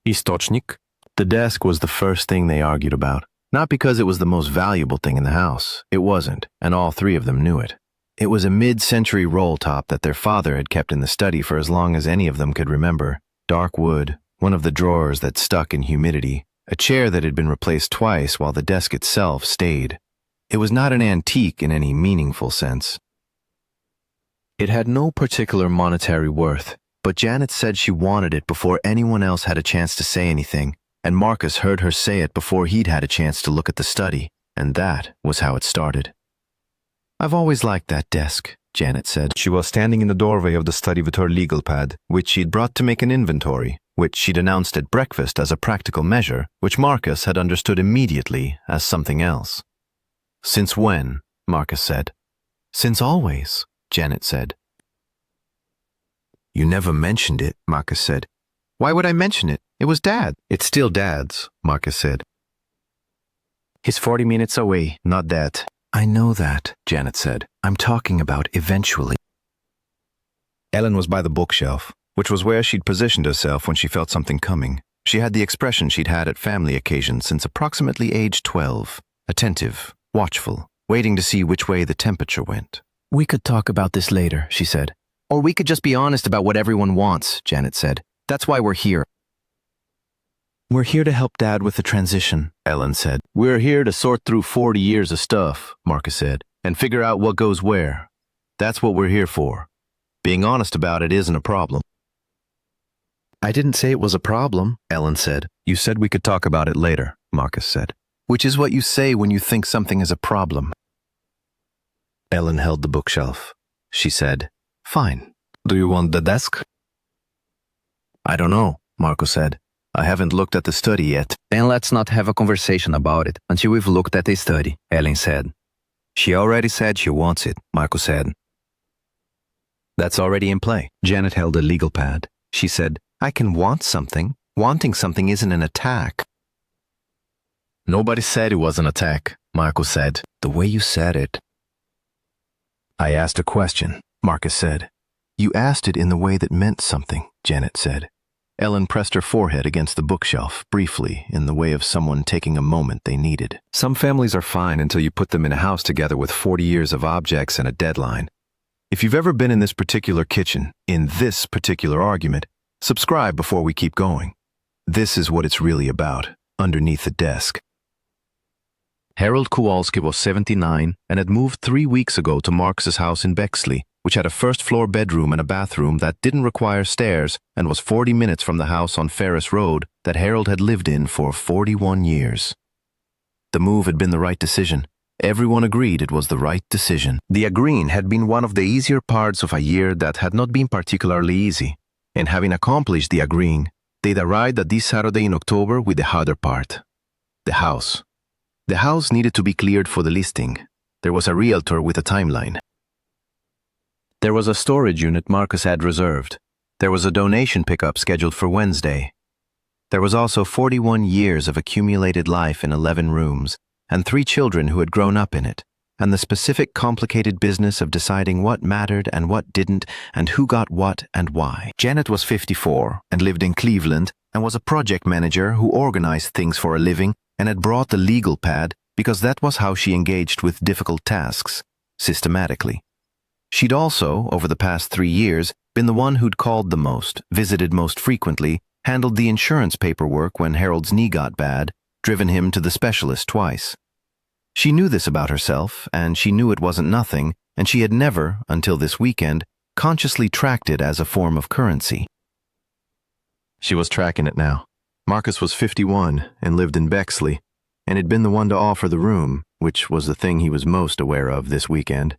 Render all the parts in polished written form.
Источник? The desk was the first thing they argued about. Not because it was the most valuable thing in the house. It wasn't, and all three of them knew it. It was a mid-century roll top that their father had kept in the study for as long as any of them could remember. Dark wood, one of the drawers that stuck in humidity, a chair that had been replaced twice while the desk itself stayed. It was not an antique in any meaningful sense. It had no particular monetary worth, but Janet said she wanted it before anyone else had a chance to say anything, and Marcus heard her say it before he'd had a chance to look at the study, and that was how it started. "I've always liked that desk," Janet said. She was standing in the doorway of the study with her legal pad, which she'd brought to make an inventory, which she'd announced at breakfast as a practical measure, which Marcus had understood immediately as something else. "Since when?" Marcus said. "Since always," Janet said. "You never mentioned it," Marcus said. "Why would I mention it? It was Dad." "It's still Dad's," Marcus said. "He's 40 minutes away, not that." "I know that," Janet said. "I'm talking about eventually." Ellen was by the bookshelf, which was where she'd positioned herself when she felt something coming. She had the expression she'd had at family occasions since approximately age 12, attentive, watchful, waiting to see which way the temperature went. "We could talk about this later," she said. "Or we could just be honest about what everyone wants," Janet said. "That's why we're here." "We're here to help Dad with the transition," Ellen said. "We're here to sort through 40 years of stuff," Marcus said, "and figure out what goes where. That's what we're here for. Being honest about it isn't a problem." "I didn't say it was a problem," Ellen said. "You said we could talk about it later," Marcus said. "Which is what you say when you think something is a problem." Ellen held the bookshelf. She said, "Fine. Do you want the desk?" "I don't know," Marcus said. "I haven't looked at the study yet." "Then let's not have a conversation about it until we've looked at the study," Ellen said. "She already said she wants it," Marcus said. "That's already in play." Janet held a legal pad. She said, "I can want something. Wanting something isn't an attack." "Nobody said it was an attack," Marcus said. "The way you said it." "I asked a question," Marcus said. "You asked it in the way that meant something," Janet said. Ellen pressed her forehead against the bookshelf, briefly, in the way of someone taking a moment they needed. "Some families are fine until you put them in a house together with 40 years of objects and a deadline. If you've ever been in this particular kitchen, in this particular argument, subscribe before we keep going. This is what it's really about, underneath the desk." Harold Kowalski was 79 and had moved 3 weeks ago to Marcus's house in Bexley, which had a first-floor bedroom and a bathroom that didn't require stairs and was 40 minutes from the house on Ferris Road that Harold had lived in for 41 years. The move had been the right decision. Everyone agreed it was the right decision. The agreeing had been one of the easier parts of a year that had not been particularly easy. And having accomplished the agreeing, they'd arrived at this Saturday in October with the harder part. The house. The house needed to be cleared for the listing. There was a realtor with a timeline. There was a storage unit Marcus had reserved. There was a donation pickup scheduled for Wednesday. There was also 41 years of accumulated life in 11 rooms, and 3 children who had grown up in it, and the specific complicated business of deciding what mattered and what didn't, and who got what and why. Janet was 54 and lived in Cleveland and was a project manager who organized things for a living and had brought the legal pad because that was how she engaged with difficult tasks, systematically. She'd also, over the past 3 years, been the one who'd called the most, visited most frequently, handled the insurance paperwork when Harold's knee got bad, driven him to the specialist twice. She knew this about herself, and she knew it wasn't nothing, and she had never, until this weekend, consciously tracked it as a form of currency. She was tracking it now. Marcus was 51 and lived in Bexley, and had been the one to offer the room, which was the thing he was most aware of this weekend.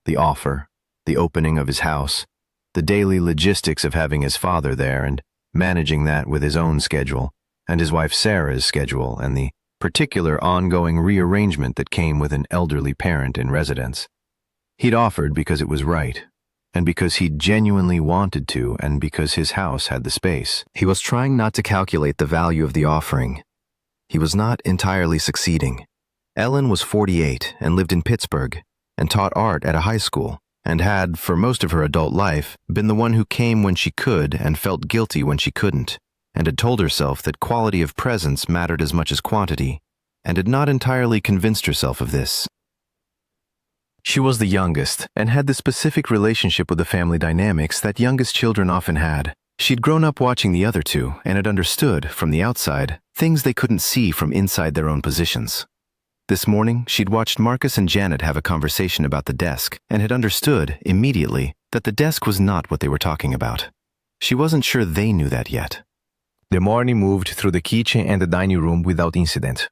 The offer, the opening of his house, the daily logistics of having his father there and managing that with his own schedule, and his wife Sarah's schedule, and the particular ongoing rearrangement that came with an elderly parent in residence. He'd offered because it was right, and because he genuinely wanted to, and because his house had the space. He was trying not to calculate the value of the offering. He was not entirely succeeding. Ellen was 48 and lived in Pittsburgh, and taught art at a high school, and had, for most of her adult life, been the one who came when she could and felt guilty when she couldn't. and had told herself that quality of presence mattered as much as quantity, and had not entirely convinced herself of this. She was the youngest, and had the specific relationship with the family dynamics that youngest children often had. She'd grown up watching the other two, and had understood, from the outside, things they couldn't see from inside their own positions. This morning, she'd watched Marcus and Janet have a conversation about the desk, and had understood, immediately, that the desk was not what they were talking about. She wasn't sure they knew that yet. The morning moved through the kitchen and the dining room without incident.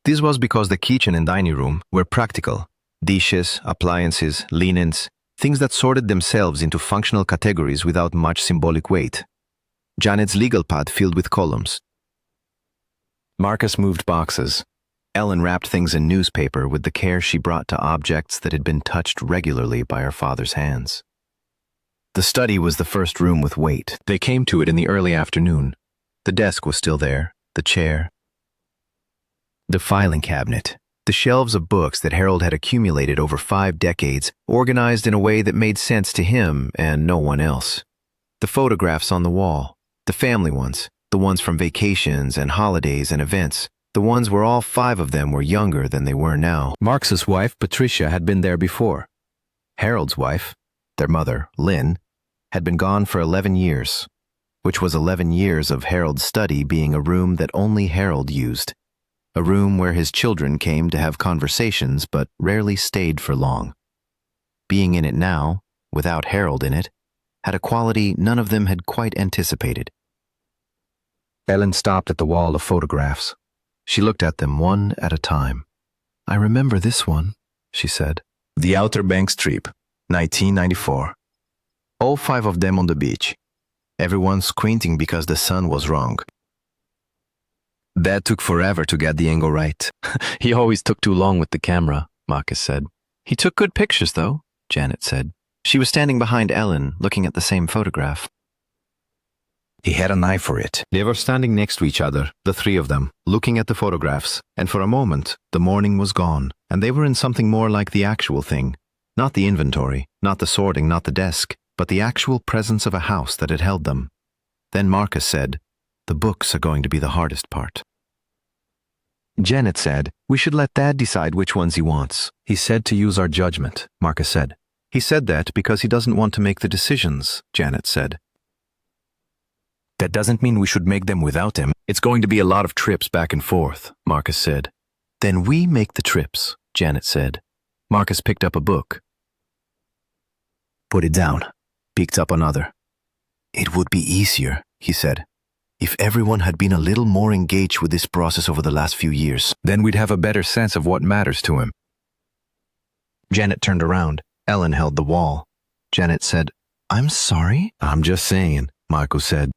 This was because the kitchen and dining room were practical. Dishes, appliances, linens, things that sorted themselves into functional categories without much symbolic weight. Janet's legal pad filled with columns. Marcus moved boxes. Ellen wrapped things in newspaper with the care she brought to objects that had been touched regularly by her father's hands. The study was the first room with weight. They came to it in the early afternoon. The desk was still there, the chair, the filing cabinet, the shelves of books that Harold had accumulated over 5 decades, organized in a way that made sense to him and no one else. The photographs on the wall, the family ones, the ones from vacations and holidays and events, the ones where all 5 of them were younger than they were now. Mark's wife, Patricia, had been there before. Harold's wife, their mother, Lynn, had been gone for 11 years, which was 11 years of Harold's study being a room that only Harold used. A room where his children came to have conversations but rarely stayed for long. Being in it now, without Harold in it, had a quality none of them had quite anticipated. Ellen stopped at the wall of photographs. She looked at them one at a time. "I remember this one," she said. "The Outer Banks trip, 1994. All 5 of them on the beach. Everyone squinting because the sun was wrong. Dad took forever to get the angle right. He always took too long with the camera," Marcus said. "He took good pictures, though," Janet said. She was standing behind Ellen, looking at the same photograph. "He had an eye for it." They were standing next to each other, the 3 of them, looking at the photographs, and for a moment, the morning was gone, and they were in something more like the actual thing. Not the inventory, not the sorting, not the desk, but the actual presence of a house that had held them. Then Marcus said, "The books are going to be the hardest part." Janet said, "We should let Dad decide which ones he wants. He said to use our judgment," Marcus said. "He said that because he doesn't want to make the decisions," Janet said. "That doesn't mean we should make them without him. It's going to be a lot of trips back and forth," Marcus said. "Then we make the trips," Janet said. Marcus picked up a book. Put it down. Picked up another. "It would be easier," he said, "if everyone had been a little more engaged with this process over the last few years. Then we'd have a better sense of what matters to him." Janet turned around. Ellen held the wall. Janet said, "I'm sorry?" "I'm just saying," Marcus said.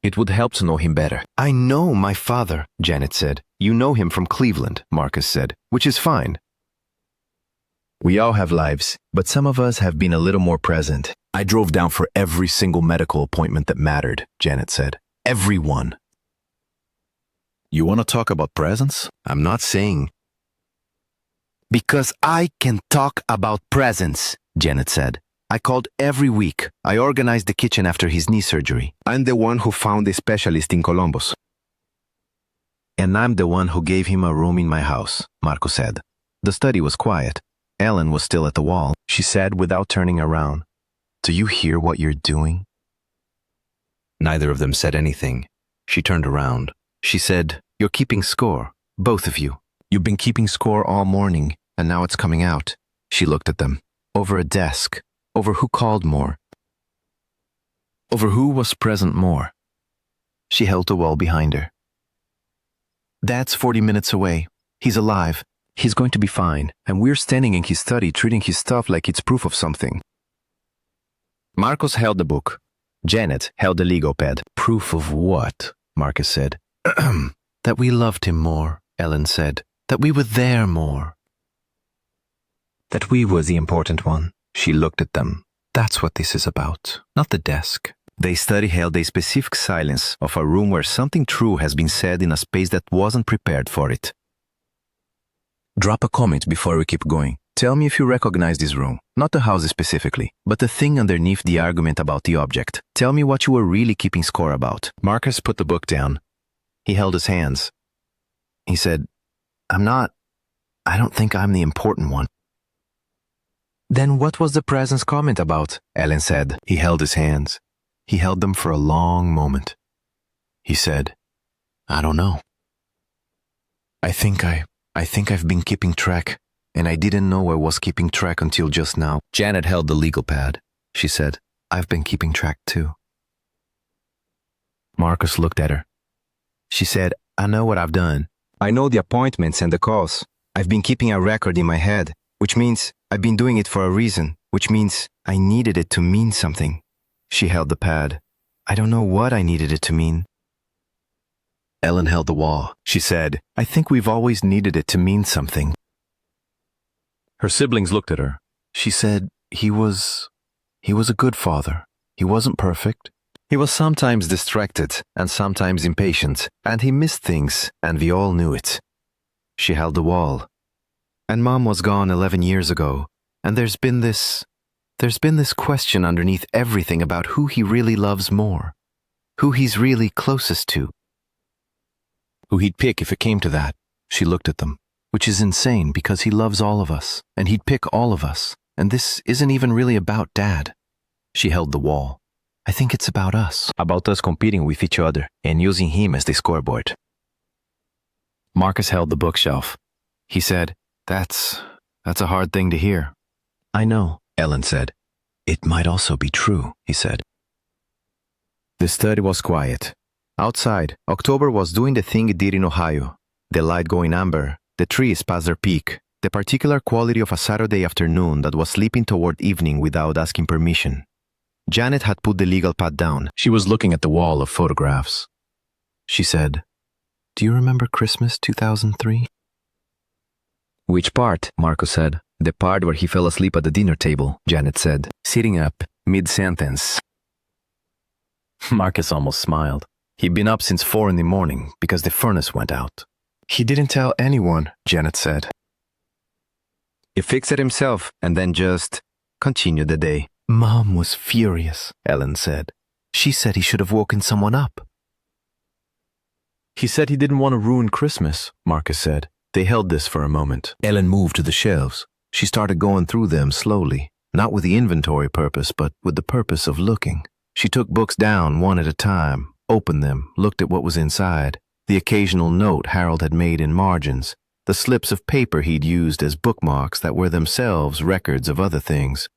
"It would help to know him better." "I know my father," Janet said. "You know him from Cleveland," Marcus said, "which is fine. We all have lives, but some of us have been a little more present. I drove down for every single medical appointment that mattered," Janet said. "Every one." "You want to talk about presence?" "I'm not saying." "Because I can talk about presence," Janet said. "I called every week. I organized the kitchen after his knee surgery. I'm the one who found the specialist in Columbus. And I'm the one who gave him a room in my house," Marco said. The study was quiet. Ellen was still at the wall. She said without turning around, "Do you hear what you're doing?" Neither of them said anything. She turned around. She said, "You're keeping score, both of you. You've been keeping score all morning, and now it's coming out." She looked at them. Over a desk. Over who called more. Over who was present more. She held the wall behind her. "Dad's 40 minutes away. He's alive. He's going to be fine, and we're standing in his study treating his stuff like it's proof of something." Marcos held the book. Janet held the Lego pad. "Proof of what?" Marcus said. "That we loved him more," Ellen said. "That we were there more. That we were the important one." She looked at them. "That's what this is about, not the desk." They study held a specific silence of a room where something true has been said in a space that wasn't prepared for it. "Drop a comment before we keep going. Tell me if you recognize this room. Not the house specifically, but the thing underneath the argument about the object. Tell me what you were really keeping score about. Marcus put the book down. He held his hands. He said, I don't think I'm the important one. Then what was the presence comment about? Ellen said. He held his hands. He held them for a long moment. He said, I don't know. I think I've been keeping track, and I didn't know I was keeping track until just now. Janet held the legal pad. She said, I've been keeping track too. Marcus looked at her. She said, I know what I've done. I know the appointments and the calls. I've been keeping a record in my head, which means I've been doing it for a reason, which means I needed it to mean something. She held the pad. I don't know what I needed it to mean. Ellen held the wall. She said, I think we've always needed it to mean something. Her siblings looked at her. She said, he was a good father. He wasn't perfect. He was sometimes distracted and sometimes impatient, and he missed things, and we all knew it. She held the wall. And Mom was gone 11 years ago, and there's been this question underneath everything about who he really loves more, who he's really closest to, who he'd pick if it came to that. She looked at them, which is insane because he loves all of us, and he'd pick all of us, and this isn't even really about Dad. She held the wall. I think it's about us competing with each other and using him as the scoreboard. Marcus held the bookshelf. He said, That's a hard thing to hear. I know, Ellen said. It might also be true, he said. The study was quiet. Outside, October was doing the thing it did in Ohio. The light going amber, the trees past their peak, the particular quality of a Saturday afternoon that was slipping toward evening without asking permission. Janet had put the legal pad down. She was looking at the wall of photographs. She said, Do you remember Christmas 2003? Which part? Marcus said. The part where he fell asleep at the dinner table, Janet said, sitting up, mid-sentence. Marcus almost smiled. He'd been up since 4 in the morning because the furnace went out. He didn't tell anyone, Janet said. He fixed it himself and then just continued the day. Mom was furious, Ellen said. She said he should have woken someone up. He said he didn't want to ruin Christmas, Marcus said. They held this for a moment. Ellen moved to the shelves. She started going through them slowly, not with the inventory purpose, but with the purpose of looking. She took books down one at a time, opened them, looked at what was inside, the occasional note Harold had made in margins, the slips of paper he'd used as bookmarks that were themselves records of other things.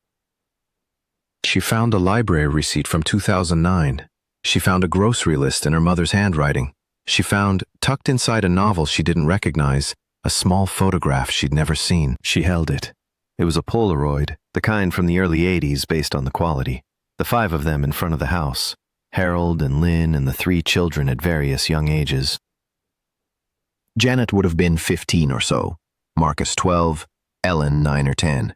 She found a library receipt from 2009. She found a grocery list in her mother's handwriting. She found, tucked inside a novel she didn't recognize, a small photograph she'd never seen. She held it. It was a Polaroid, the kind from the early 80s based on the quality. The 5 of them in front of the house, Harold and Lynn and the 3 children at various young ages. Janet would have been 15 or so, Marcus 12, Ellen 9 or 10.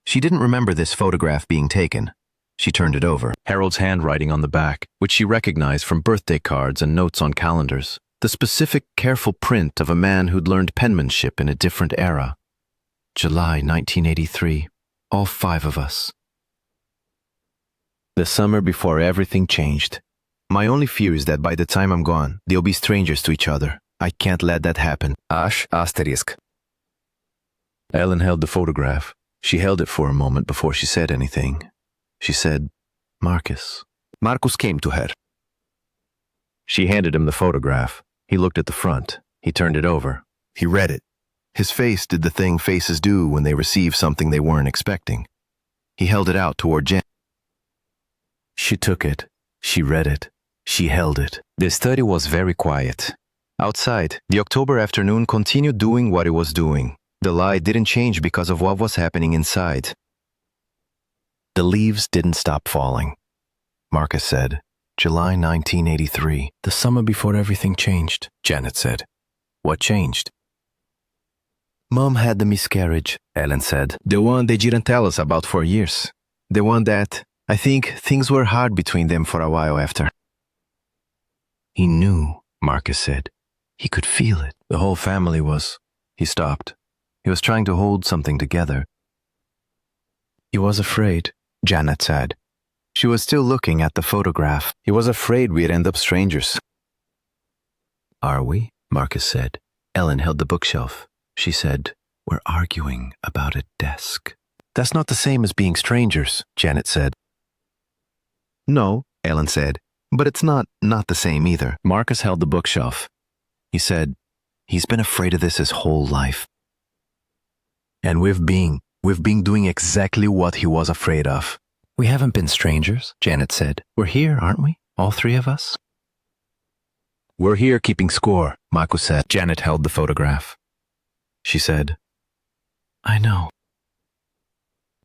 She didn't remember this photograph being taken. She turned it over. Harold's handwriting on the back, which she recognized from birthday cards and notes on calendars. The specific, careful print of a man who'd learned penmanship in a different era. July 1983. All 5 of us. The summer before everything changed. My only fear is that by the time I'm gone, they'll be strangers to each other. I can't let that happen. ***. Ellen held the photograph. She held it for a moment before she said anything. She said, Marcus. Marcus came to her. She handed him the photograph. He looked at the front. He turned it over. He read it. His face did the thing faces do when they receive something they weren't expecting. He held it out toward Jen. She took it. She read it. She held it. The study was very quiet. Outside, the October afternoon continued doing what it was doing. The light didn't change because of what was happening inside. The leaves didn't stop falling. Marcus said, July 1983, the summer before everything changed, Janet said. What changed? Mom had the miscarriage, Ellen said. The one they didn't tell us about for years. The one that, I think, things were hard between them for a while after. He knew, Marcus said. He could feel it. The whole family was. He stopped. He was trying to hold something together. He was afraid, Janet said. She was still looking at the photograph. He was afraid we'd end up strangers. Are we? Marcus said. Ellen held the bookshelf. She said, We're arguing about a desk. That's not the same as being strangers, Janet said. No, Ellen said, but it's not the same either. Marcus held the bookshelf. He said, He's been afraid of this his whole life. And we've been doing exactly what he was afraid of. We haven't been strangers, Janet said. We're here, aren't we? All three of us? We're here keeping score, Marcus said. Janet held the photograph. She said, I know.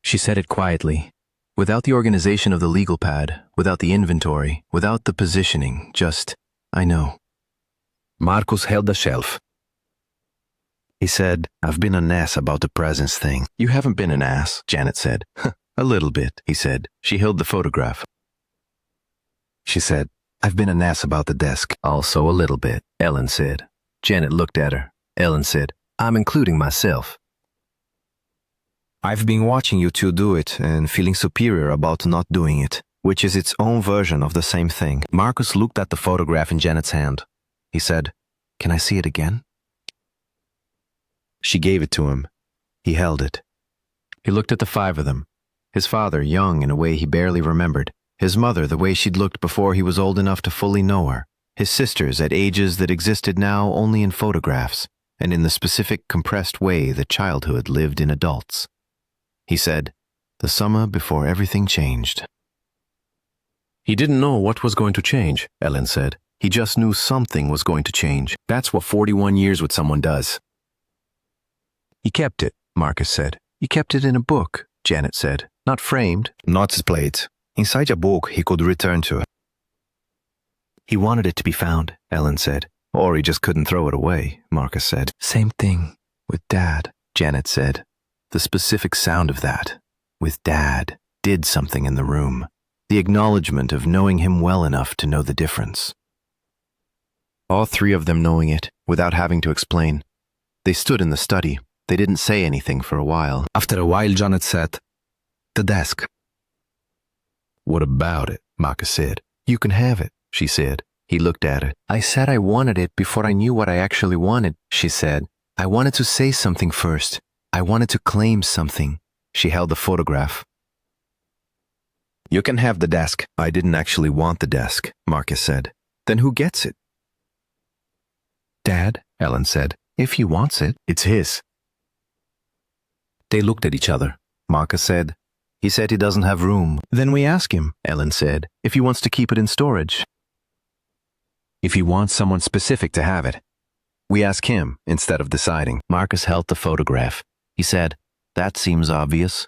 She said it quietly, without the organization of the legal pad, without the inventory, without the positioning, just, I know. Marcus held the shelf. He said, I've been an ass about the presence thing. You haven't been an ass, Janet said. A little bit, he said. She held the photograph. She said, I've been an ass about the desk. Also a little bit, Ellen said. Janet looked at her. Ellen said, I'm including myself. I've been watching you two do it and feeling superior about not doing it, which is its own version of the same thing. Marcus looked at the photograph in Janet's hand. He said, Can I see it again? She gave it to him. He held it. He looked at the five of them. His father, young in a way he barely remembered. His mother, the way she'd looked before he was old enough to fully know her. His sisters at ages that existed now only in photographs, and in the specific compressed way that childhood lived in adults. He said, The summer before everything changed. He didn't know what was going to change, Ellen said. He just knew something was going to change. That's what 41 years with someone does. He kept it, Marcus said. He kept it in a book, Janet said. Not framed, not displayed. Inside a book he could return to. He wanted it to be found, Ellen said. Or he just couldn't throw it away, Marcus said. Same thing with Dad, Janet said. The specific sound of that, with Dad, did something in the room. The acknowledgement of knowing him well enough to know the difference. All three of them knowing it, without having to explain. They stood in the study. They didn't say anything for a while. After a while, Janet said, The desk. What about it? Marcus said. You can have it, she said. He looked at it. I said I wanted it before I knew what I actually wanted, she said. I wanted to say something first. I wanted to claim something. She held the photograph. You can have the desk. I didn't actually want the desk, Marcus said. Then who gets it? Dad, Ellen said. If he wants it, it's his. They looked at each other. Marcus said, He said he doesn't have room. Then we ask him, Ellen said, if he wants to keep it in storage. If he wants someone specific to have it. We ask him instead of deciding. Marcus held the photograph. He said, That seems obvious.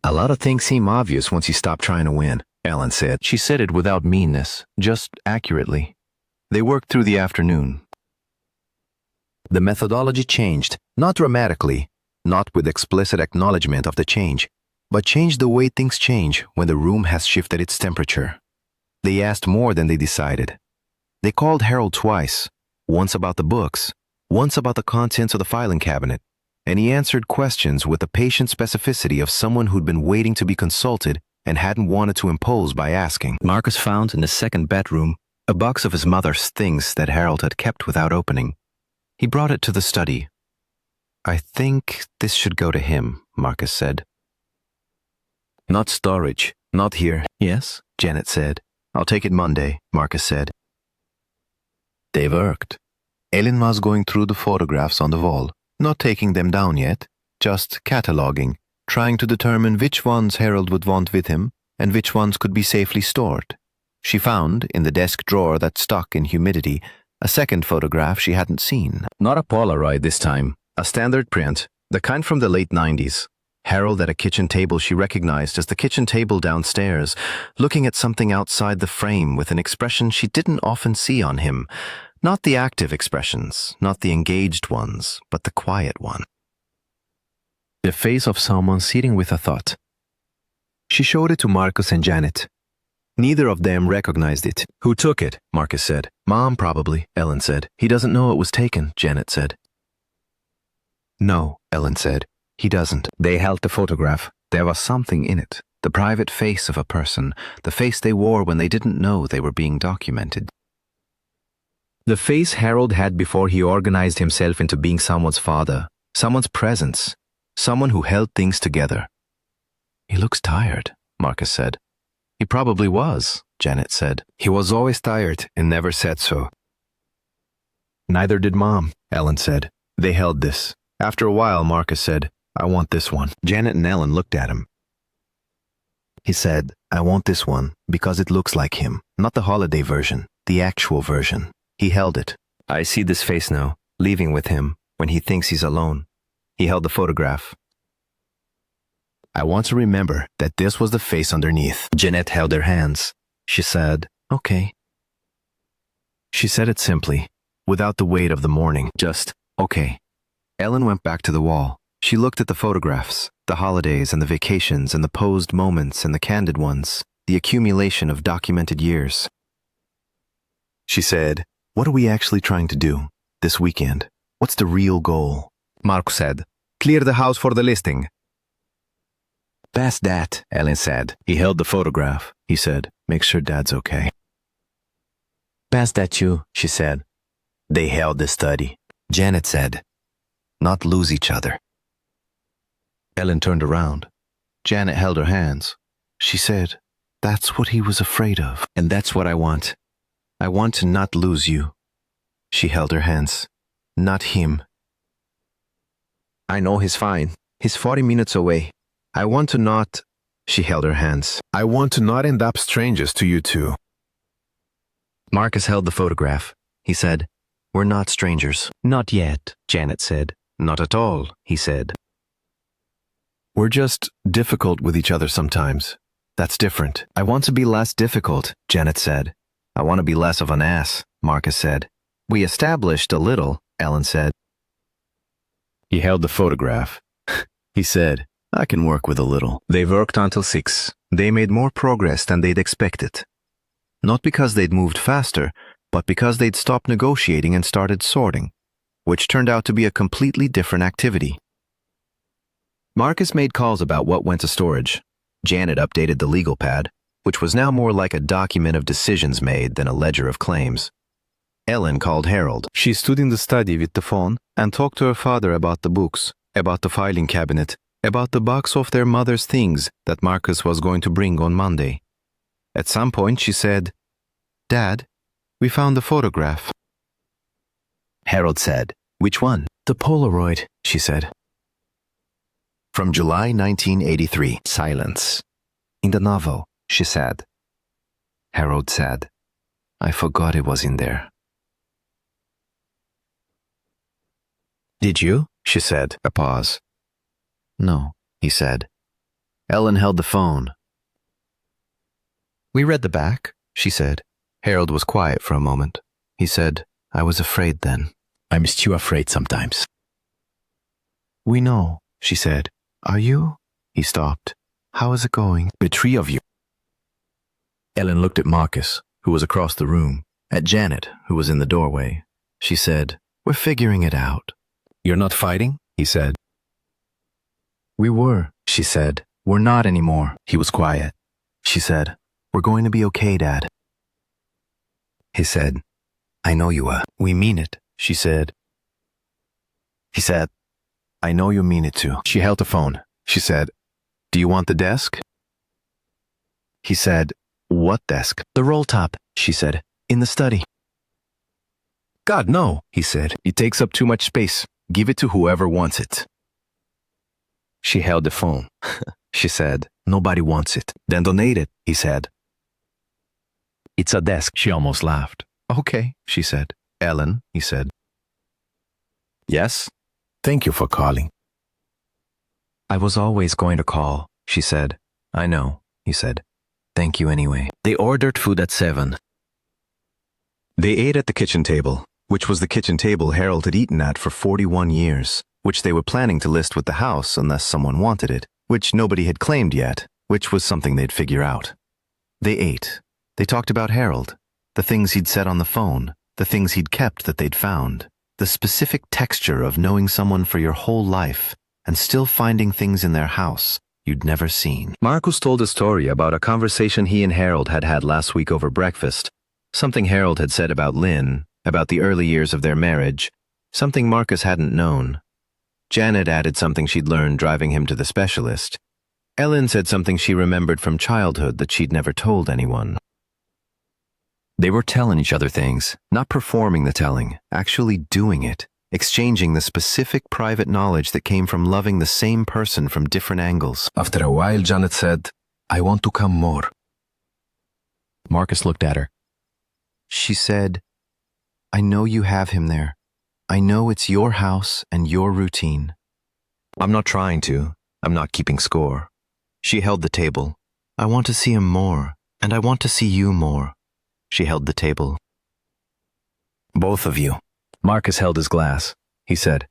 A lot of things seem obvious once you stop trying to win, Ellen said. She said it without meanness, just accurately. They worked through the afternoon. The methodology changed, not dramatically, not with explicit acknowledgement of the change, but changed the way things change when the room has shifted its temperature. They asked more than they decided. They called Harold twice, once about the books, once about the contents of the filing cabinet, and he answered questions with the patient specificity of someone who'd been waiting to be consulted and hadn't wanted to impose by asking. Marcus found in the second bedroom a box of his mother's things that Harold had kept without opening. He brought it to the study. I think this should go to him, Marcus said. Not storage, not here. Yes, Janet said. I'll take it Monday, Marcus said. They worked. Ellen was going through the photographs on the wall, not taking them down yet, just cataloging, trying to determine which ones Harold would want with him and which ones could be safely stored. She found, in the desk drawer that stuck in humidity, a second photograph she hadn't seen. Not a Polaroid this time, a standard print, the kind from the late 90s. Harold at a kitchen table she recognized as the kitchen table downstairs, looking at something outside the frame with an expression she didn't often see on him. Not the active expressions, not the engaged ones, but the quiet one. The face of someone sitting with a thought. She showed it to Marcus and Janet. Neither of them recognized it. Who took it? Marcus said. Mom, probably, Ellen said. He doesn't know it was taken, Janet said. No, Ellen said. He doesn't. They held the photograph. There was something in it. The private face of a person. The face they wore when they didn't know they were being documented. The face Harold had before he organized himself into being someone's father. Someone's presence. Someone who held things together. He looks tired, Marcus said. He probably was, Janet said. He was always tired and never said so. Neither did Mom, Ellen said. They held this. After a while, Marcus said, I want this one. Janet and Ellen looked at him. He said, I want this one because it looks like him. Not the holiday version, the actual version. He held it. I see this face now, leaving with him when he thinks he's alone. He held the photograph. I want to remember that this was the face underneath. Jeanette held her hands. She said, okay. She said it simply, without the weight of the morning, just, okay. Ellen went back to the wall. She looked at the photographs, the holidays and the vacations and the posed moments and the candid ones, the accumulation of documented years. She said, what are we actually trying to do this weekend? What's the real goal? Mark said, clear the house for the listing. Past that, Ellen said. He held the photograph. He said, make sure Dad's okay. Past that too, she said. They held the study. Janet said, not lose each other. Ellen turned around. Janet held her hands. She said, that's what he was afraid of. And that's what I want. I want to not lose you. She held her hands. Not him. I know he's fine. He's 40 minutes away. I want to not... She held her hands. I want to not end up strangers to you two. Marcus held the photograph. He said, we're not strangers. Not yet, Janet said. Not at all, he said. We're just difficult with each other sometimes. That's different. I want to be less difficult, Janet said. I want to be less of an ass, Marcus said. We established a little, Ellen said. He held the photograph. He said, I can work with a little. They worked until 6. They made more progress than they'd expected. Not because they'd moved faster, but because they'd stopped negotiating and started sorting, which turned out to be a completely different activity. Marcus made calls about what went to storage. Janet updated the legal pad, which was now more like a document of decisions made than a ledger of claims. Ellen called Harold. She stood in the study with the phone and talked to her father about the books, about the filing cabinet, about the box of their mother's things that Marcus was going to bring on Monday. At some point she said, Dad, we found the photograph. Harold said, which one? The Polaroid, she said. From July 1983. Silence. In the novel, she said. Harold said, I forgot it was in there. Did you? She said. A pause. No, he said. Ellen held the phone. We read the back, she said. Harold was quiet for a moment. He said, I was afraid then. I'm still afraid sometimes. We know, she said. Are you? He stopped. How is it going? The 3 of you. Ellen looked at Marcus, who was across the room, at Janet, who was in the doorway. She said, we're figuring it out. You're not fighting? He said. We were, she said. We're not anymore. He was quiet. She said, we're going to be okay, Dad. He said, I know you are. We mean it, she said. He said, I know you mean it too. She held the phone. She said, do you want the desk? He said, what desk? The roll top, she said, in the study. God, no, he said. It takes up too much space. Give it to whoever wants it. She held the phone. She said, nobody wants it. Then donate it, he said. It's a desk. She almost laughed. Okay, she said. Ellen, he said. Yes? Thank you for calling. I was always going to call, she said. I know, he said. Thank you anyway. They ordered food at 7. They ate at the kitchen table, which was the kitchen table Harold had eaten at for 41 years, which they were planning to list with the house unless someone wanted it, which nobody had claimed yet, which was something they'd figure out. They ate. They talked about Harold, the things he'd said on the phone, the things he'd kept that they'd found, the specific texture of knowing someone for your whole life, and still finding things in their house you'd never seen. Marcus told a story about a conversation he and Harold had had last week over breakfast. Something Harold had said about Lynn, about the early years of their marriage, something Marcus hadn't known. Janet added something she'd learned driving him to the specialist. Ellen said something she remembered from childhood that she'd never told anyone. They were telling each other things, not performing the telling, actually doing it, exchanging the specific private knowledge that came from loving the same person from different angles. After a while, Janet said, "I want to come more." Marcus looked at her. She said, "I know you have him there. I know it's your house and your routine." "I'm not trying to. I'm not keeping score." She held the table. "I want to see him more, and I want to see you more." She held the table. "Both of you." Marcus held his glass. He said,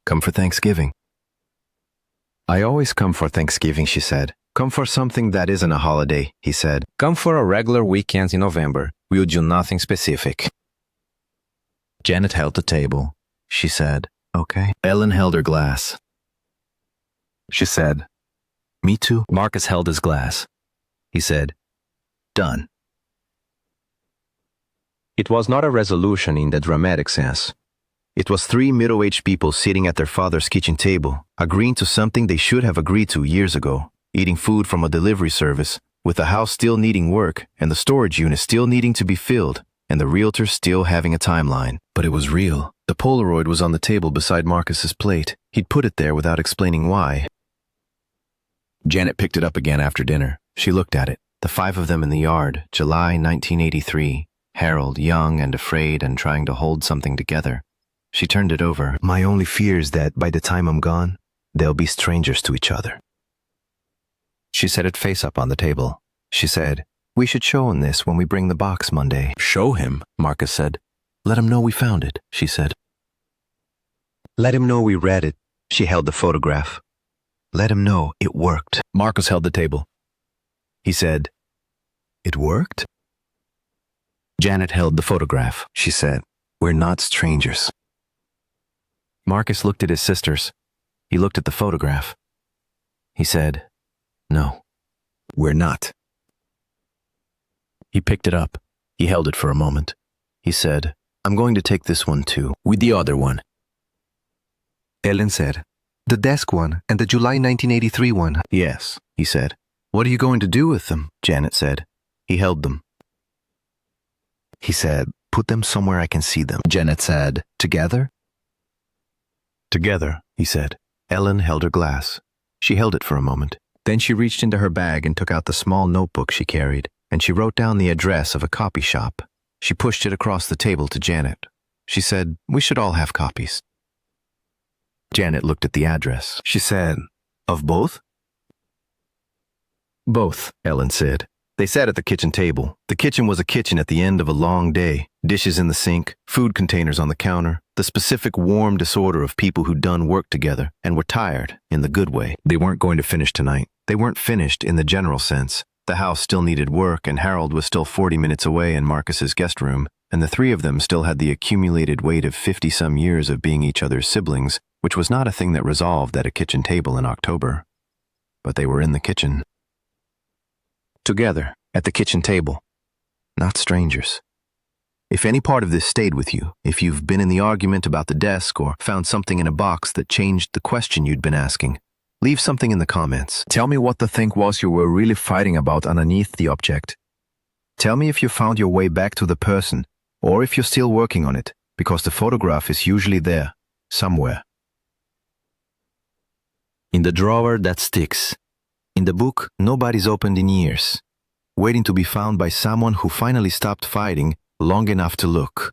"Come for Thanksgiving." "I always come for Thanksgiving," she said. "Come for something that isn't a holiday," he said. "Come for a regular weekend in November. We'll do nothing specific." Janet held the table. She said, "Okay." Ellen held her glass. She said, "Me too." Marcus held his glass. He said, "Done." It was not a resolution in the dramatic sense. It was three middle-aged people sitting at their father's kitchen table, agreeing to something they should have agreed to years ago, eating food from a delivery service, with the house still needing work and the storage unit still needing to be filled, and the realtor still having a timeline. But it was real. The Polaroid was on the table beside Marcus's plate. He'd put it there without explaining why. Janet picked it up again after dinner. She looked at it. The five of them in the yard, July 1983. Harold, young and afraid and trying to hold something together. She turned it over. "My only fear is that by the time I'm gone, they'll be strangers to each other." She set it face up on the table. She said, "We should show him this when we bring the box Monday." "Show him?" Marcus said. "Let him know we found it," she said. "Let him know we read it." She held the photograph. "Let him know it worked." Marcus held the table. He said, "It worked?" Janet held the photograph. She said, "We're not strangers." Marcus looked at his sisters. He looked at the photograph. He said, "No, we're not." He picked it up. He held it for a moment. He said, "I'm going to take this one too, with the other one." Ellen said, "The desk one and the July 1983 one." "Yes," he said. "What are you going to do with them?" Janet said. He held them. He said, "Put them somewhere I can see them." Janet said, "Together?" "Together," he said. Ellen held her glass. She held it for a moment. Then she reached into her bag and took out the small notebook she carried, and she wrote down the address of a copy shop. She pushed it across the table to Janet. She said, "We should all have copies." Janet looked at the address. She said, "Of both?" "Both," Ellen said. They sat at the kitchen table. The kitchen was a kitchen at the end of a long day. Dishes in the sink, food containers on the counter, the specific warm disorder of people who'd done work together and were tired, in the good way. They weren't going to finish tonight. They weren't finished in the general sense. The house still needed work, and Harold was still 40 minutes away in Marcus's guest room, and the three of them still had the accumulated weight of 50-some years of being each other's siblings, which was not a thing that resolved at a kitchen table in October. But they were in the kitchen. Together, at the kitchen table. Not strangers. If any part of this stayed with you, if you've been in the argument about the desk or found something in a box that changed the question you'd been asking, leave something in the comments. Tell me what the thing was you were really fighting about underneath the object. Tell me if you found your way back to the person, or if you're still working on it, because the photograph is usually there, somewhere. In the drawer that sticks. In the book nobody's opened in years. Waiting to be found by someone who finally stopped fighting long enough to look.